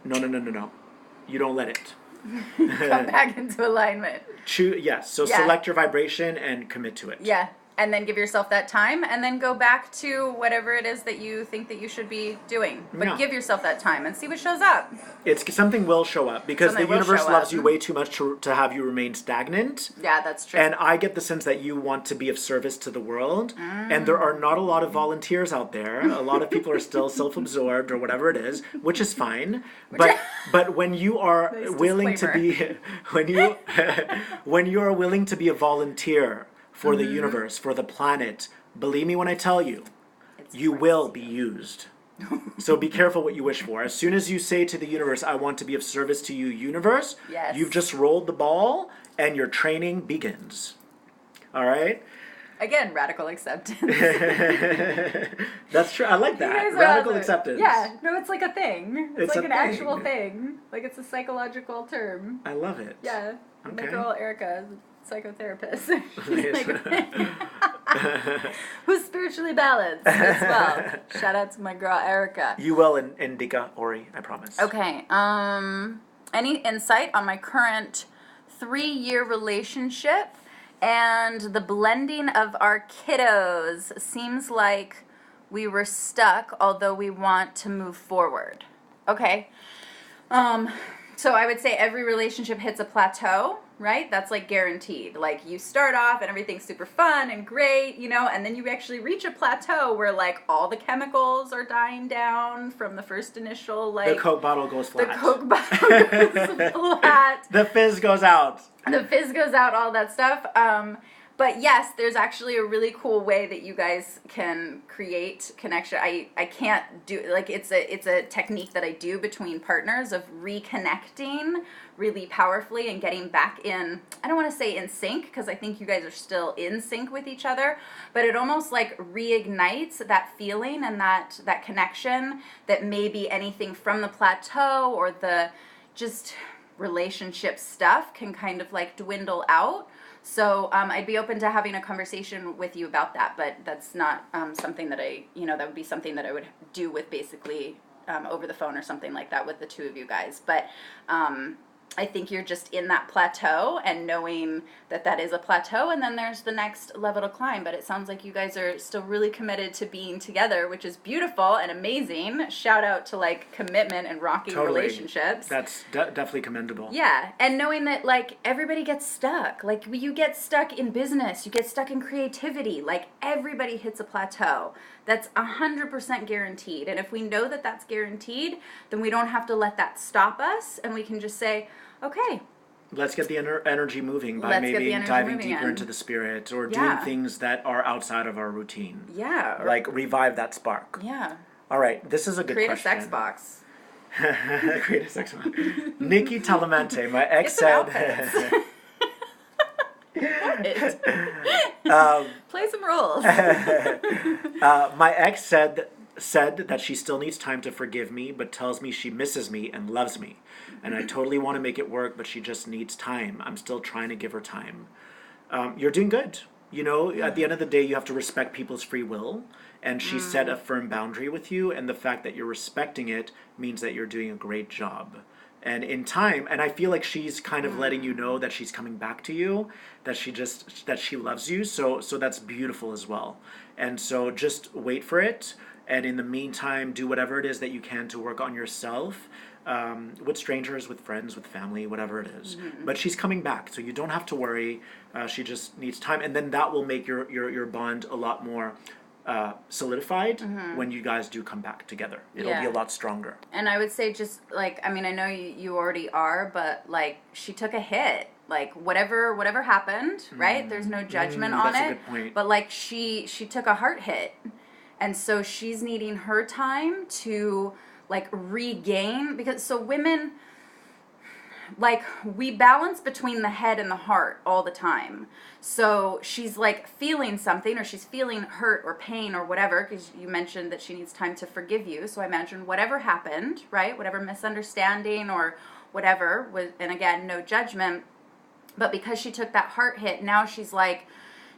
no. You don't let it. Come back into alignment. Select your vibration and commit to it. Yeah. And then give yourself that time, and then go back to whatever it is that you think that you should be doing. But give yourself that time and see what shows up. Something will show up, because the universe loves you way too much to have you remain stagnant. Yeah, that's true. And I get the sense that you want to be of service to the world. And there are not a lot of volunteers out there. A lot of people are still self-absorbed or whatever it is, which is fine. But when you are willing to be when you are willing to be a volunteer for the universe, for the planet, believe me when I tell you, you will be used. So be careful what you wish for. As soon as you say to the universe, I want to be of service to you, universe, you've just rolled the ball and your training begins. All right? Again, radical acceptance. That's true. I like that. Radical acceptance. Yeah. No, it's like a thing. It's like an thing. actual thing. It's a psychological term. I love it. Yeah. Okay. My girl Erica is a psychotherapist. Who's spiritually balanced as well. Shout out to my girl Erica. You will in Dika, Ori, I promise. Okay. Any insight on my current 3-year relationship and the blending of our kiddos? Seems like we were stuck, although we want to move forward. Okay. So I would say every relationship hits a plateau, right? That's guaranteed. You start off and everything's super fun and great, and then you actually reach a plateau where all the chemicals are dying down from the first initial the Coke bottle goes flat. The Coke bottle goes flat. The fizz goes out. The fizz goes out, all that stuff. But yes, there's actually a really cool way that you guys can create connection. I can't do it's a technique that I do between partners of reconnecting really powerfully and getting back in, I don't want to say in sync, because I think you guys are still in sync with each other, but it almost reignites that feeling and that connection that maybe anything from the plateau or the just relationship stuff can kind of dwindle out. So I'd be open to having a conversation with you about that, but that's not something that that would be something that I would do with basically over the phone or something like that with the two of you guys. But I think you're just in that plateau and knowing that that is a plateau, and then there's the next level to climb. But it sounds like you guys are still really committed to being together, which is beautiful and amazing. Shout out to like commitment and rocking relationships. That's definitely commendable. Yeah, and knowing that like everybody gets stuck. Like you get stuck in business, you get stuck in creativity. Like everybody hits a plateau. That's 100% guaranteed. And if we know that that's guaranteed, then we don't have to let that stop us, and we can just say, okay, let's get the energy moving by maybe diving deeper into the spirit, or doing things that are outside of our routine. Yeah. Like revive that spark. Yeah. All right, this is a good question. Create a sex box. Create a sex box. Nikki Talamante, my ex said... Play some roles. My ex said that she still needs time to forgive me, but tells me she misses me and loves me. And I totally want to make it work, but she just needs time. I'm still trying to give her time. You're doing good. You know, at the end of the day, you have to respect people's free will. And she set a firm boundary with you. And the fact that you're respecting it means that you're doing a great job. And in time, and I feel like she's kind of letting you know that she's coming back to you, that she loves you. So that's beautiful as well. And so just wait for it. And in the meantime, do whatever it is that you can to work on yourself, with strangers, with friends, with family, whatever it is. But she's coming back, so you don't have to worry. She just needs time. And then that will make your bond a lot more solidified when you guys do come back together. It'll be a lot stronger. And I would say just, like, I mean, I know you already are, but, like, she took a hit. Like, whatever happened, right? There's no judgment on it. That's a good point. But, like, she took a heart hit. And so she's needing her time to, like, regain. Because, so women, like, we balance between the head and the heart all the time. So she's, like, feeling something, or she's feeling hurt or pain or whatever, because you mentioned that she needs time to forgive you. So I imagine whatever happened, right? Whatever misunderstanding or whatever was, and again, no judgment. But because she took that heart hit, now she's, like,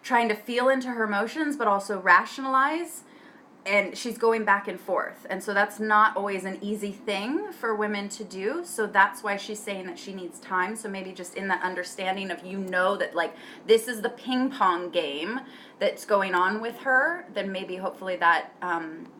trying to feel into her emotions, but also rationalize. And she's going back and forth. And so that's not always an easy thing for women to do. So that's why she's saying that she needs time. So maybe just in that understanding of, you know, that, like, this is the ping pong game that's going on with her, then maybe hopefully that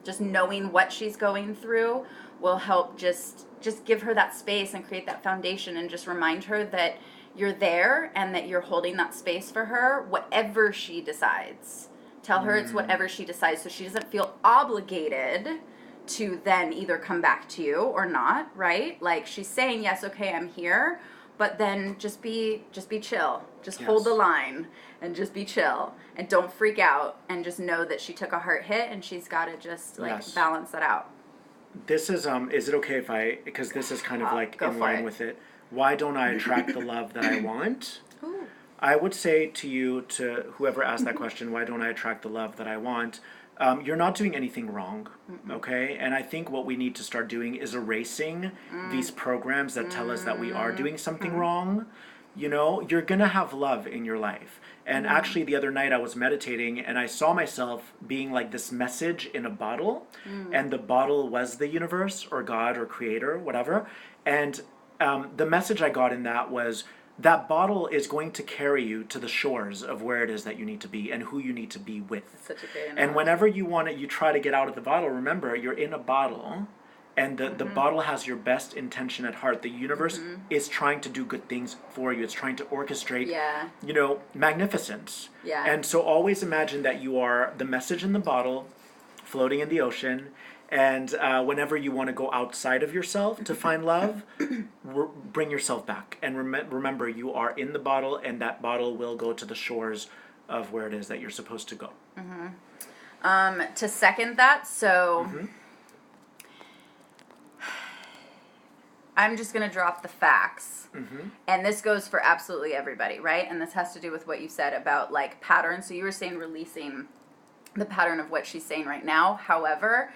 just knowing what she's going through will help just give her that space and create that foundation, and just remind her that you're there and that you're holding that space for her, whatever she decides. Tell her it's whatever she decides, so she doesn't feel obligated to then either come back to you or not, right? Like, she's saying, yes, okay, I'm here, but then just be chill. Just hold the line and just be chill, and don't freak out, and just know that she took a heart hit and she's got to just balance that out. This is it okay because this is kind of like in line with it. Why don't I attract the love that I want? Ooh. I would say to whoever asked that question, why don't I attract the love that I want? You're not doing anything wrong, okay? And I think what we need to start doing is erasing these programs that tell us that we are doing something wrong. You know, you're going to have love in your life. And actually, the other night I was meditating and I saw myself being like this message in a bottle. And the bottle was the universe or God or creator, whatever. And the message I got in that was, that bottle is going to carry you to the shores of where it is that you need to be and who you need to be with. That's such a great analogy. And whenever you try to get out of the bottle, remember, you're in a bottle, and the bottle has your best intention at heart. The universe is trying to do good things for you. It's trying to orchestrate, you know, magnificence. Yeah. And so always imagine that you are the message in the bottle floating in the ocean. And whenever you want to go outside of yourself to find love, bring yourself back. And remember, you are in the bottle, and that bottle will go to the shores of where it is that you're supposed to go. To second that, so I'm just going to drop the facts. And this goes for absolutely everybody, right? And this has to do with what you said about, like, patterns. So you were saying releasing the pattern of what she's saying right now. However,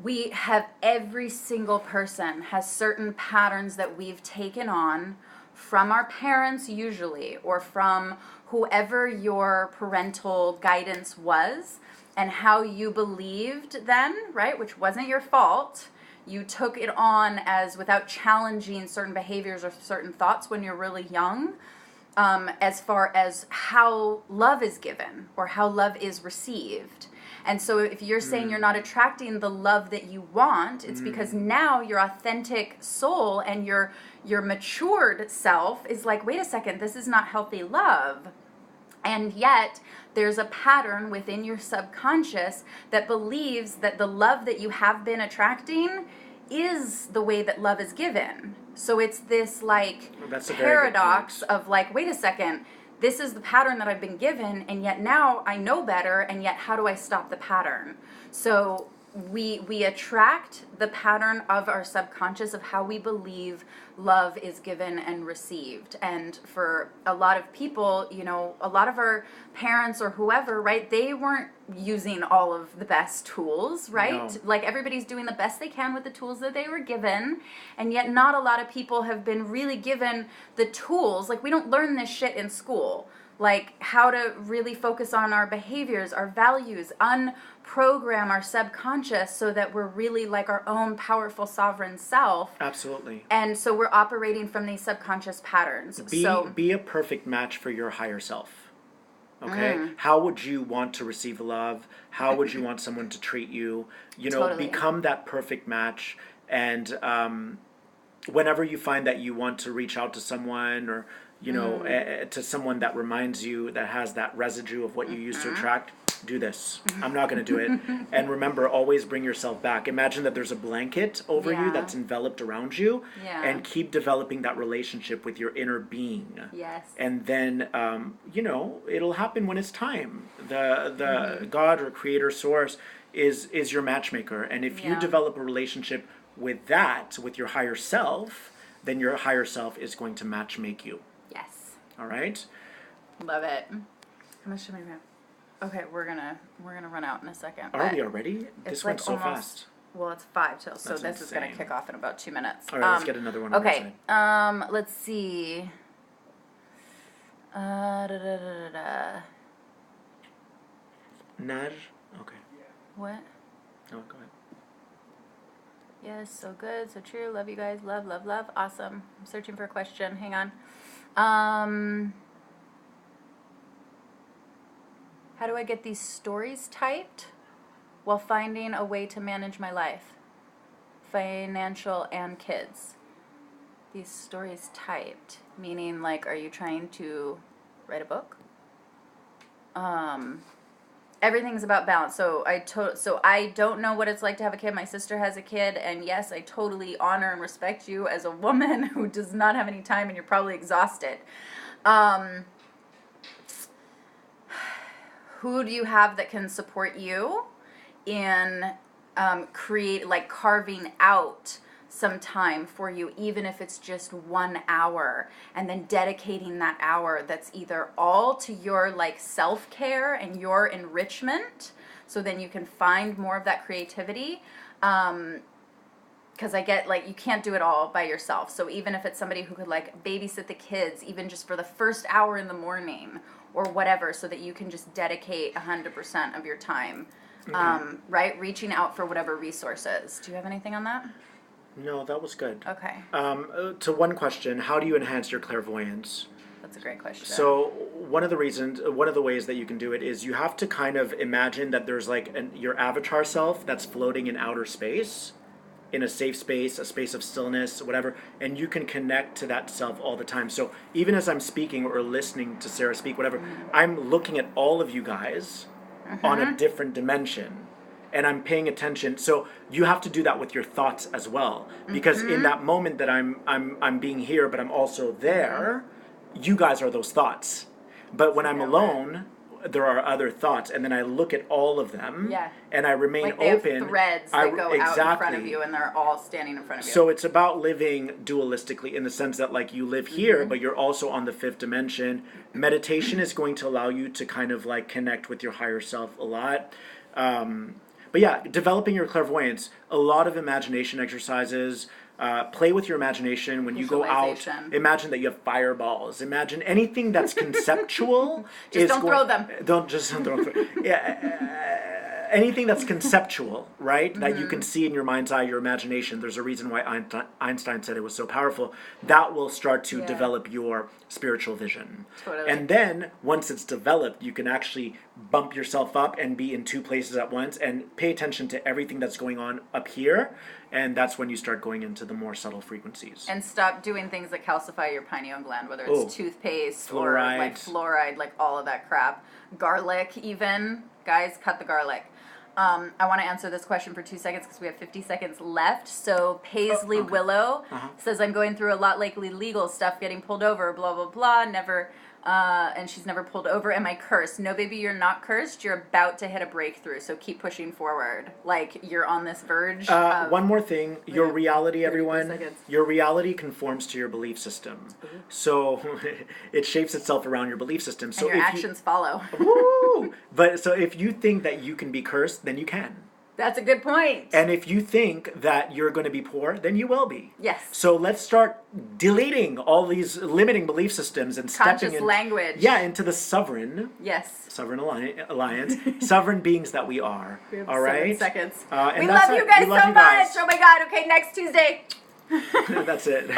we have, every single person has certain patterns that we've taken on from our parents usually, or from whoever your parental guidance was, and how you believed then, right, which wasn't your fault. you took it on as without challenging certain behaviors or certain thoughts when you're really young, as far as how love is given or how love is received. And so if you're saying you're not attracting the love that you want, it's because now your authentic soul and your matured self is like, wait a second, this is not healthy love. And yet there's a pattern within your subconscious that believes that the love that you have been attracting is the way that love is given. So it's this like paradox of like, wait a second, this is the pattern that I've been given, and yet now I know better, and yet how do I stop the pattern? So we attract the pattern of our subconscious of how we believe love is given and received. And for a lot of people, you know, a lot of our parents or whoever, right, they weren't using all of the best tools, right? No. Like everybody's doing the best they can with the tools that they were given, and yet not a lot of people have been really given the tools. Like we don't learn this shit in school. Like how to really focus on our behaviors, our values, unprogram our subconscious so that we're really like our own powerful sovereign self. Absolutely. And so we're operating from these subconscious patterns. Be a perfect match for your higher self. Okay? How would you want to receive love? How would you want someone to treat you? You know, Totally. become that perfect match. And whenever you find that you want to reach out to someone or you know, to someone that reminds you, that has that residue of what you used to attract, do this. I'm not going to do it. And remember, always bring yourself back. Imagine that there's a blanket over you that's enveloped around you, and keep developing that relationship with your inner being. Yes. And then, you know, it'll happen when it's time. The God or creator source is your matchmaker. And if you develop a relationship with that, with your higher self, then your higher self is going to matchmake you. Yes. All right. Love it. How much should we have? Okay, we're gonna run out in a second. Are we already? This went so fast. Well, it's 5 till, so That's this is gonna insane. kick off in about 2 minutes. All right, let's get another one. Okay. Let's see. Da. Nar. Okay. What? No, go ahead. Yes, so good, so true. Love you guys. Love, love, love. Awesome. I'm searching for a question. Hang on. How do I get these stories typed while finding a way to manage my life? Financial and kids. These stories typed, meaning like, are you trying to write a book? Everything's about balance. So I don't know what it's like to have a kid. My sister has a kid, and yes, I totally honor and respect you as a woman who does not have any time, and you're probably exhausted. Who do you have that can support you in carving out some time for you, even if it's just 1 hour, and then dedicating that hour that's either all to your like self-care and your enrichment, so then you can find more of that creativity, because I get like you can't do it all by yourself. So even if it's somebody who could like babysit the kids even just for the first hour in the morning or whatever, so that you can just dedicate 100% of your time, right, reaching out for whatever resources. Do you have anything on that? No, that was good. Okay. To one question, how do you enhance your clairvoyance? That's a great question. So one of the ways that you can do it is you have to kind of imagine that there's like your avatar self that's floating in outer space, in a safe space, a space of stillness, whatever, and you can connect to that self all the time. So even as I'm speaking or listening to Serah speak, whatever, I'm looking at all of you guys on a different dimension. And I'm paying attention. So you have to do that with your thoughts as well, because in that moment that I'm being here, but I'm also there, you guys are those thoughts. But when I'm alone, there are other thoughts, and then I look at all of them, and I remain like they open. Have threads that go out in front of you, and they're all standing in front of you. So it's about living dualistically in the sense that like you live here, but you're also on the 5th dimension. Meditation is going to allow you to kind of like connect with your higher self a lot. But yeah, developing your clairvoyance, a lot of imagination exercises. Play with your imagination when you go out. Imagine that you have fireballs. Imagine anything that's conceptual. Don't throw them. Don't throw them. Yeah. anything that's conceptual, right? That you can see in your mind's eye, your imagination. There's a reason why Einstein said it was so powerful. That will start to develop your spiritual vision. Totally. And then once it's developed, you can actually bump yourself up and be in two places at once and pay attention to everything that's going on up here. And that's when you start going into the more subtle frequencies. And stop doing things that calcify your pineal gland, whether it's toothpaste or like fluoride, like all of that crap. Garlic even. Guys, cut the garlic. I want to answer this question for 2 seconds because we have 50 seconds left. So Paisley Willow says, I'm going through a lot lately, legal stuff, getting pulled over, blah, blah, blah, never... and she's never pulled over. Am I cursed? No, baby, you're not cursed. You're about to hit a breakthrough, so keep pushing forward. Like, you're on this verge. One more thing. Your reality, everyone, your reality conforms to your belief system. So it shapes itself around your belief system. So and your actions follow. Woo! But so if you think that you can be cursed, then you can. That's a good point. And if you think that you're going to be poor, then you will be. Yes. So let's start deleting all these limiting belief systems and stepping in language. Yeah, into the sovereign. Yes. Sovereign alliance. Sovereign beings that we are. We have all right. 7 seconds. And we love you guys so much. Oh my God. Okay, next Tuesday. That's it.